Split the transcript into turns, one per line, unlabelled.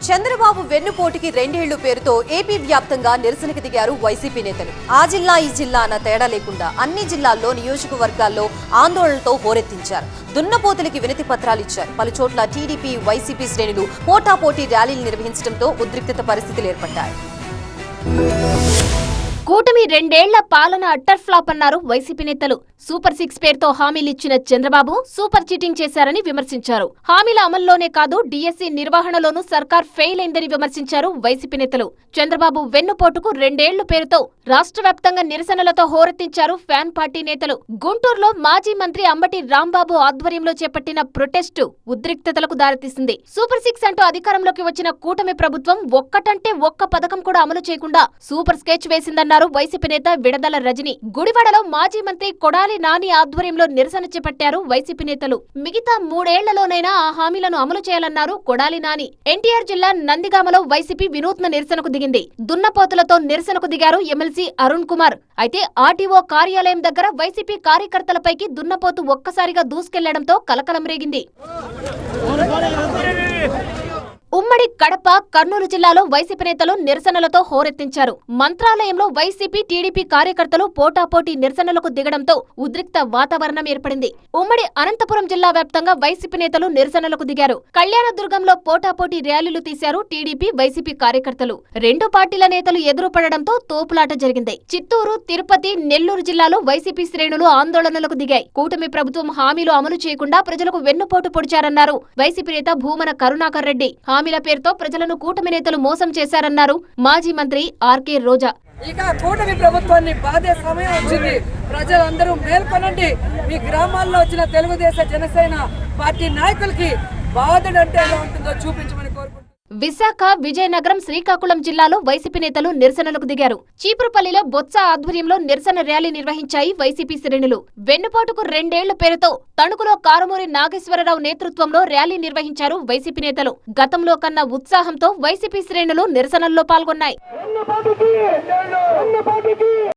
చంద్రబాబు వెన్నుపోటుకి రెండేళ్లు పేరుతో ఏపీ వ్యాప్తంగా నిరసనకు దిగారు వైసీపీ నేతలు. ఆ జిల్లా ఈ జిల్లా అన్న తేడా లేకుండా అన్ని జిల్లాల్లో నియోజకవర్గాల్లో ఆందోళనలతో హోరెత్తించారు. దున్నపోతులకి వినతి పత్రాలు ఇచ్చారు. పలుచోట్ల టీడీపీ వైసీపీ శ్రేణులు పోటాపోటీ ర్యాలీలు నిర్వహించడంతో ఉద్రిక్తత పరిస్థితులు ఏర్పడ్డాయి.
కూటమి రెండేళ్ల పాలన అట్టర్ ఫ్లాప్ అన్నారు వైసీపీ నేతలు. సూపర్ 6 పేరుతో హామీలిచ్చిన చంద్రబాబు సూపర్ చీటింగ్ చేశారని విమర్శించారు. హామీల అమల్లోనే కాదు డీఎస్సీ నిర్వహణలోనూ సర్కార్ ఫెయిల్ అయిందని విమర్శించారు వైసీపీ నేతలు. చంద్రబాబు వెన్నుపోటుకు రెండేళ్ల పేరుతో రాష్ట్ర వ్యాప్తంగా నిరసనలతో హోరెత్తించారు ఫ్యాన్ పార్టీ నేతలు. గుంటూరులో మాజీ మంత్రి అంబటి రాంబాబు ఆధ్వర్యంలో చేపట్టిన ప్రొటెస్టు ఉద్రిక్తతలకు దారితీసింది. సూపర్ 6 అంటూ అధికారంలోకి వచ్చిన కూటమి ప్రభుత్వం ఒక్కటంటే ఒక్క పథకం కూడా అమలు చేయకుండా సూపర్ స్కెచ్ వేసిందన్నారు వైసీపీ నేత విడదల రజని. గుడివాడలో మాజీ మంత్రి కొడాలి నాని ఆధ్వర్యంలో నిరసన చేపట్టారు వైసీపీ నేతలు. మిగతా 3 ఏళ్లలోనైనా ఆ హామీలను అమలు చేయాలన్నారు కొడాలి నాని. ఎన్టీఆర్ జిల్లా నందిగామలో వైసీపీ వినూత్న నిరసనకు దిగింది. దున్నపోతులతో నిరసనకు దిగారు ఎమ్మెల్సీ అరుణ్ కుమార్. అయితే ఆర్టీఓ కార్యాలయం దగ్గర వైసీపీ కార్యకర్తలపైకి దున్నపోతు ఒక్కసారిగా దూసుకెళ్లడంతో కలకలం రేగింది. ఉమ్మడి కడప, కర్నూలు జిల్లాలో వైసీపీ నేతలు నిరసనలతో హోరెత్తించారు. మంత్రాలయంలో వైసీపీ, టీడీపీ కార్యకర్తలు పోటాపోటీ నిరసనలకు దిగడంతో ఉద్రిక్త వాతావరణం ఏర్పడింది. ఉమ్మడి అనంతపురం జిల్లా వ్యాప్తంగా వైసీపీ నేతలు నిరసనలకు దిగారు. కళ్యాణదుర్గంలో పోటాపోటీ ర్యాలీలు తీశారు టీడీపీ, వైసీపీ కార్యకర్తలు. రెండు పార్టీల నేతలు ఎదురుపడడంతో తోపులాట జరిగింది. చిత్తూరు, తిరుపతి, నెల్లూరు జిల్లాలో వైసీపీ శ్రేణులు ఆందోళనలకు దిగాయి. కూటమి ప్రభుత్వం హామీలు అమలు చేయకుండా ప్రజలకు వెన్నుపోటు పొడిచారన్నారు వైసీపీ నేత భూమన కరుణాకర్ రెడ్డి. హామీల పేరుతో ప్రజలను కూటమి నేతలు మోసం చేశారన్నారు మాజీ మంత్రి ఆర్కే రోజా.
ఇక కూటమి ప్రభుత్వాన్ని బాధే సమయం వచ్చింది. ప్రజలందరూ మేల్కొనండి. మీ గ్రామాల్లో వచ్చిన తెలుగుదేశం, జనసేన పార్టీ నాయకులకి బాధడంటే ఎలా ఉంటుందో చూపించమని కోరుకుంటున్నాను.
విశాఖ, విజయనగరం, శ్రీకాకుళం జిల్లాలో వైసీపీ నేతలు నిరసనలకు దిగారు. చీపురుపల్లిలో బొత్స ఆధ్వర్యంలో నిరసన ర్యాలీ నిర్వహించాయి వైసీపీ శ్రేణులు. వెన్నుపోటుకు రెండేళ్ల పేరుతో తణుకులో కారుమూరి నాగేశ్వరరావు నేతృత్వంలో ర్యాలీ నిర్వహించారు వైసీపీ నేతలు. గతంలో కన్నా ఉత్సాహంతో వైసీపీ శ్రేణులు నిరసనల్లో పాల్గొన్నాయి.